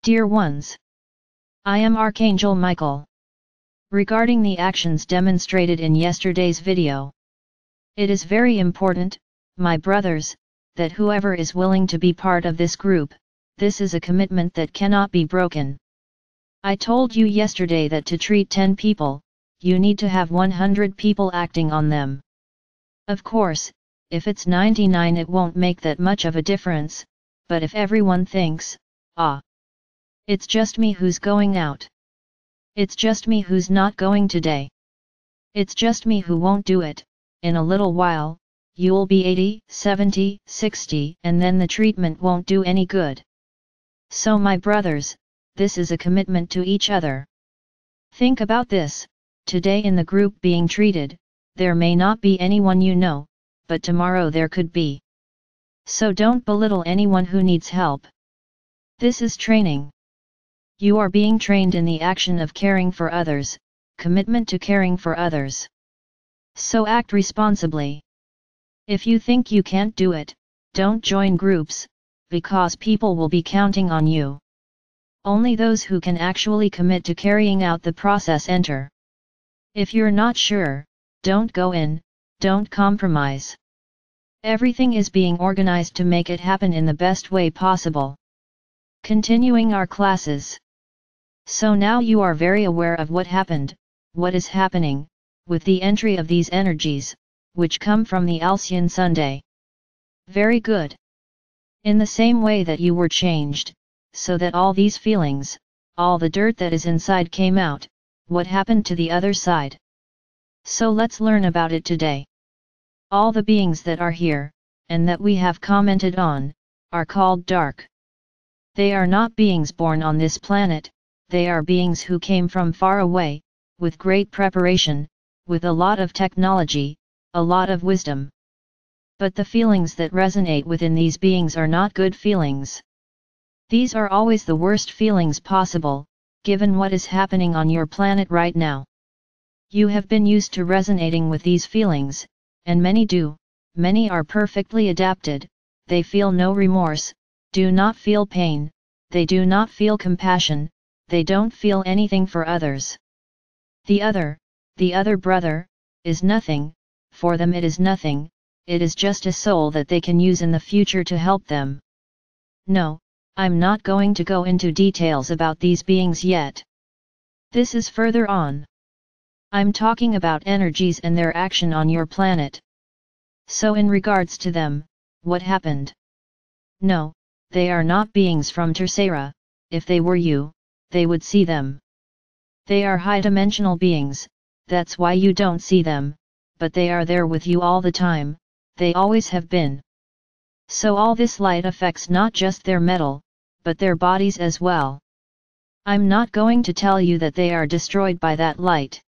Dear ones, I am Archangel Michael. Regarding the actions demonstrated in yesterday's video, it is very important, my brothers, that whoever is willing to be part of this group, this is a commitment that cannot be broken. I told you yesterday that to treat 10 people, you need to have 100 people acting on them. Of course, if it's 99 it won't make that much of a difference, but if everyone thinks, it's just me who's going out. It's just me who's not going today. It's just me who won't do it, in a little while, you'll be 80, 70, 60 and then the treatment won't do any good. So my brothers, this is a commitment to each other. Think about this, today in the group being treated, there may not be anyone you know, but tomorrow there could be. So don't belittle anyone who needs help. This is training. You are being trained in the action of caring for others, commitment to caring for others. So act responsibly. If you think you can't do it, don't join groups, because people will be counting on you. Only those who can actually commit to carrying out the process enter. If you're not sure, don't go in, don't compromise. Everything is being organized to make it happen in the best way possible. Continuing our classes. So now you are very aware of what happened, what is happening, with the entry of these energies, which come from the Halcyon Sunday. Very good. In the same way that you were changed, so that all these feelings, all the dirt that is inside came out, what happened to the other side? So let's learn about it today. All the beings that are here, and that we have commented on, are called dark. They are not beings born on this planet, they are beings who came from far away, with great preparation, with a lot of technology, a lot of wisdom. But the feelings that resonate within these beings are not good feelings. These are always the worst feelings possible, given what is happening on your planet right now. You have been used to resonating with these feelings, and many do, many are perfectly adapted, they feel no remorse, do not feel pain, they do not feel compassion, they don't feel anything for others. The other brother, is nothing, for them it is nothing, it is just a soul that they can use in the future to help them. No, I'm not going to go into details about these beings yet. This is further on. I'm talking about energies and their action on your planet. So in regards to them, what happened? No, they are not beings from Tercera, if they were you, they would see them. They are high-dimensional beings, that's why you don't see them, but they are there with you all the time, they always have been. So all this light affects not just their metal, but their bodies as well. I'm not going to tell you that they are destroyed by that light.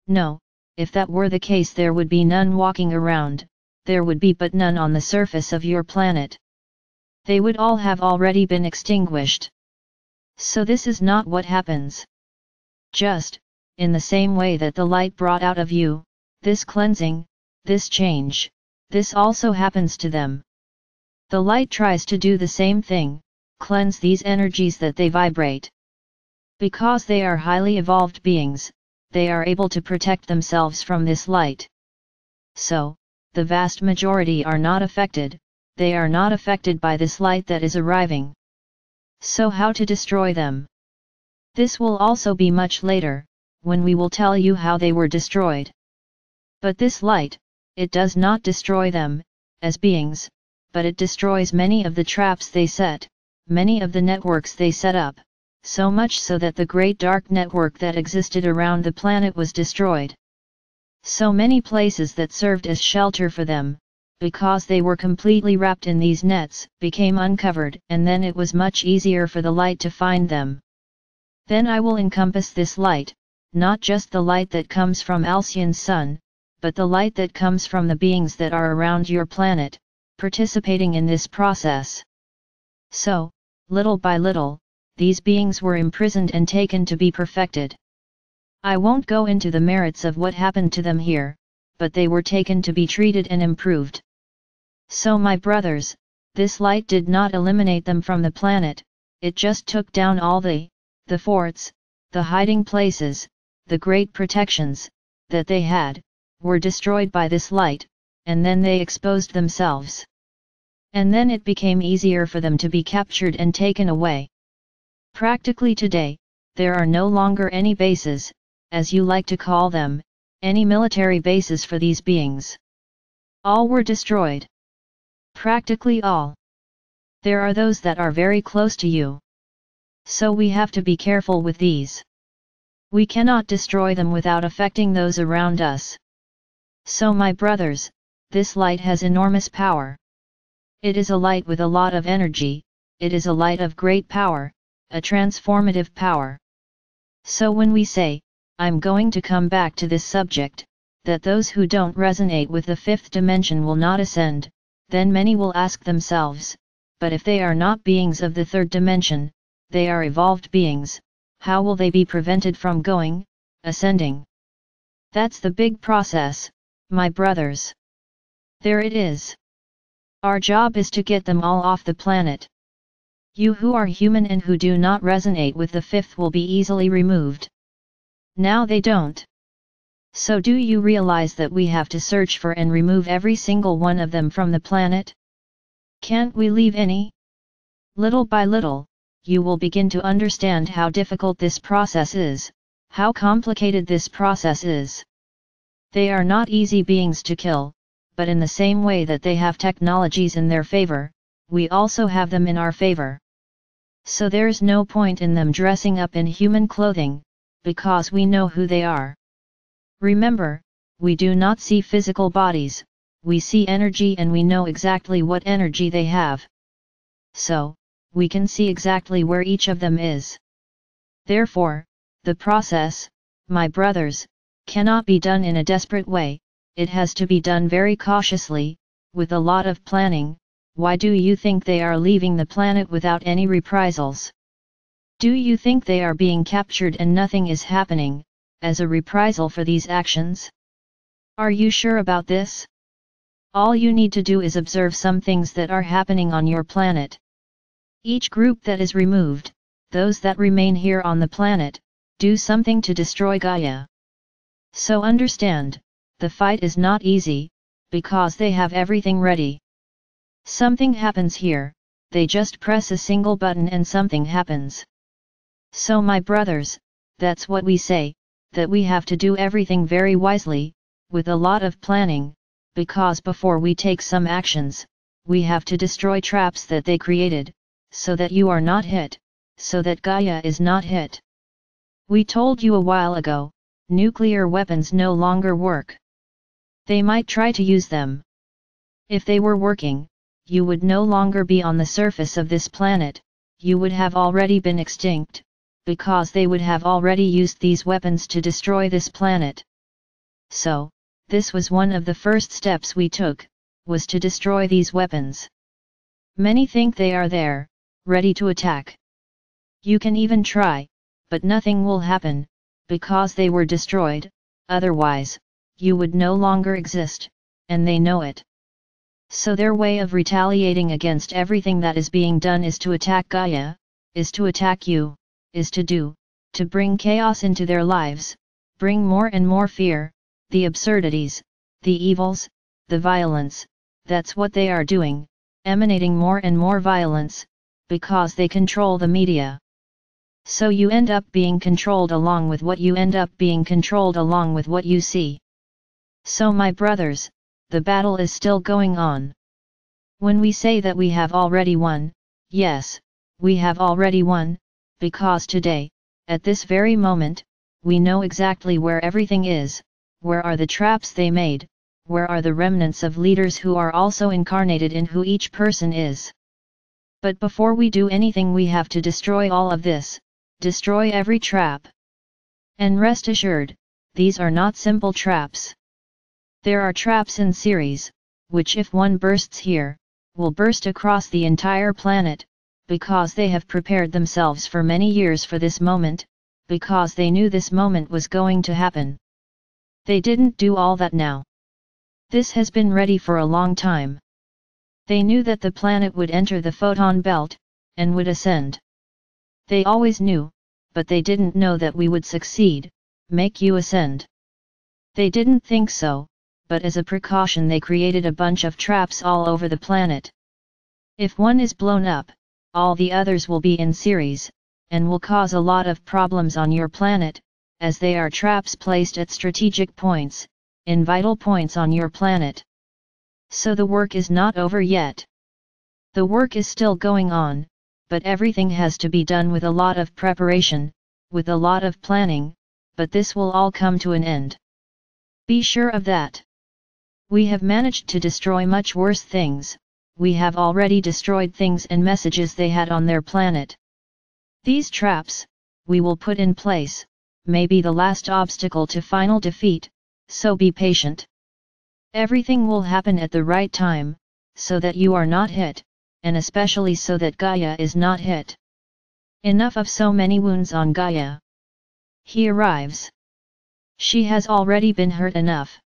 No, if that were the case there would be none walking around, there would be but none on the surface of your planet. They would all have already been extinguished. So this is not what happens. Just, in the same way that the light brought out of you, this cleansing, this change, this also happens to them. The light tries to do the same thing, cleanse these energies that they vibrate. Because they are highly evolved beings, they are able to protect themselves from this light. So, the vast majority are not affected, they are not affected by this light that is arriving. So how to destroy them? This will also be much later, when we will tell you how they were destroyed. But this light, it does not destroy them, as beings, but it destroys many of the traps they set, many of the networks they set up, so much so that the great dark network that existed around the planet was destroyed. So many places that served as shelter for them, because they were completely wrapped in these nets, became uncovered, and then it was much easier for the light to find them. Then I will encompass this light, not just the light that comes from Halcyon's sun, but the light that comes from the beings that are around your planet, participating in this process. So, little by little, these beings were imprisoned and taken to be perfected. I won't go into the merits of what happened to them here, but they were taken to be treated and improved. So my brothers, this light did not eliminate them from the planet, it just took down all the forts, the hiding places, the great protections, that they had, were destroyed by this light, and then they exposed themselves. And then it became easier for them to be captured and taken away. Practically today, there are no longer any bases, as you like to call them, any military bases for these beings. All were destroyed. Practically all. There are those that are very close to you. So we have to be careful with these. We cannot destroy them without affecting those around us. So my brothers, this light has enormous power. It is a light with a lot of energy, it is a light of great power, a transformative power. So when we say, I'm going to come back to this subject, that those who don't resonate with the fifth dimension will not ascend, then many will ask themselves, but if they are not beings of the third dimension, they are evolved beings, how will they be prevented from ascending? That's the big process, my brothers. There it is. Our job is to get them all off the planet. You who are human and who do not resonate with the fifth will be easily removed. Now they don't. So do you realize that we have to search for and remove every single one of them from the planet? Can't we leave any? Little by little, you will begin to understand how difficult this process is, how complicated this process is. They are not easy beings to kill, but in the same way that they have technologies in their favor, we also have them in our favor. So there's no point in them dressing up in human clothing, because we know who they are. Remember, we do not see physical bodies, we see energy and we know exactly what energy they have. So, we can see exactly where each of them is. Therefore, the process, my brothers, cannot be done in a desperate way, it has to be done very cautiously, with a lot of planning. Why do you think they are leaving the planet without any reprisals? Do you think they are being captured and nothing is happening, as a reprisal for these actions? Are you sure about this? All you need to do is observe some things that are happening on your planet. Each group that is removed, those that remain here on the planet, do something to destroy Gaia. So understand, the fight is not easy, because they have everything ready. Something happens here, they just press a single button and something happens. So my brothers, that's what we say, that we have to do everything very wisely, with a lot of planning, because before we take some actions, we have to destroy traps that they created, so that you are not hit, so that Gaia is not hit. We told you a while ago, nuclear weapons no longer work. They might try to use them. If they were working, you would no longer be on the surface of this planet, you would have already been extinct, because they would have already used these weapons to destroy this planet. So, this was one of the first steps we took, was to destroy these weapons. Many think they are there, ready to attack. You can even try, but nothing will happen, because they were destroyed, otherwise, you would no longer exist, and they know it. So their way of retaliating against everything that is being done is to attack Gaia, is to attack you, is to bring chaos into their lives, bring more and more fear, the absurdities, the evils, the violence, that's what they are doing, emanating more and more violence, because they control the media. So you end up being controlled along with what you end up being controlled along with what you see. So my brothers, the battle is still going on. When we say that we have already won, yes, we have already won, because today, at this very moment, we know exactly where everything is, where are the traps they made, where are the remnants of leaders who are also incarnated in who each person is. But before we do anything we have to destroy all of this, destroy every trap. And rest assured, these are not simple traps. There are traps in series, which if one bursts here, will burst across the entire planet, because they have prepared themselves for many years for this moment, because they knew this moment was going to happen. They didn't do all that now. This has been ready for a long time. They knew that the planet would enter the photon belt, and would ascend. They always knew, but they didn't know that we would succeed, make you ascend. They didn't think so, but as a precaution they created a bunch of traps all over the planet. If one is blown up, all the others will be in series, and will cause a lot of problems on your planet, as they are traps placed at strategic points, in vital points on your planet. So the work is not over yet. The work is still going on, but everything has to be done with a lot of preparation, with a lot of planning, but this will all come to an end. Be sure of that. We have managed to destroy much worse things. We have already destroyed things and messages they had on their planet. These traps, we will put in place, may be the last obstacle to final defeat, so be patient. Everything will happen at the right time, so that you are not hit, and especially so that Gaia is not hit. Enough of so many wounds on Gaia. He arrives. She has already been hurt enough.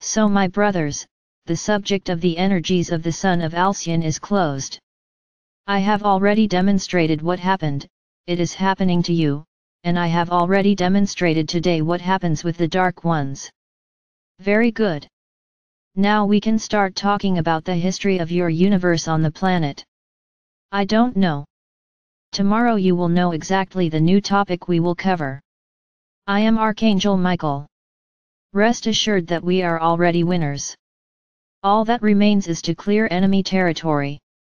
So my brothers, the subject of the energies of the Son of Alcyon is closed. I have already demonstrated what happened, it is happening to you, and I have already demonstrated today what happens with the Dark Ones. Very good. Now we can start talking about the history of your universe on the planet. I don't know. Tomorrow you will know exactly the new topic we will cover. I am Archangel Michael. Rest assured that we are already winners. All that remains is to clear enemy territory.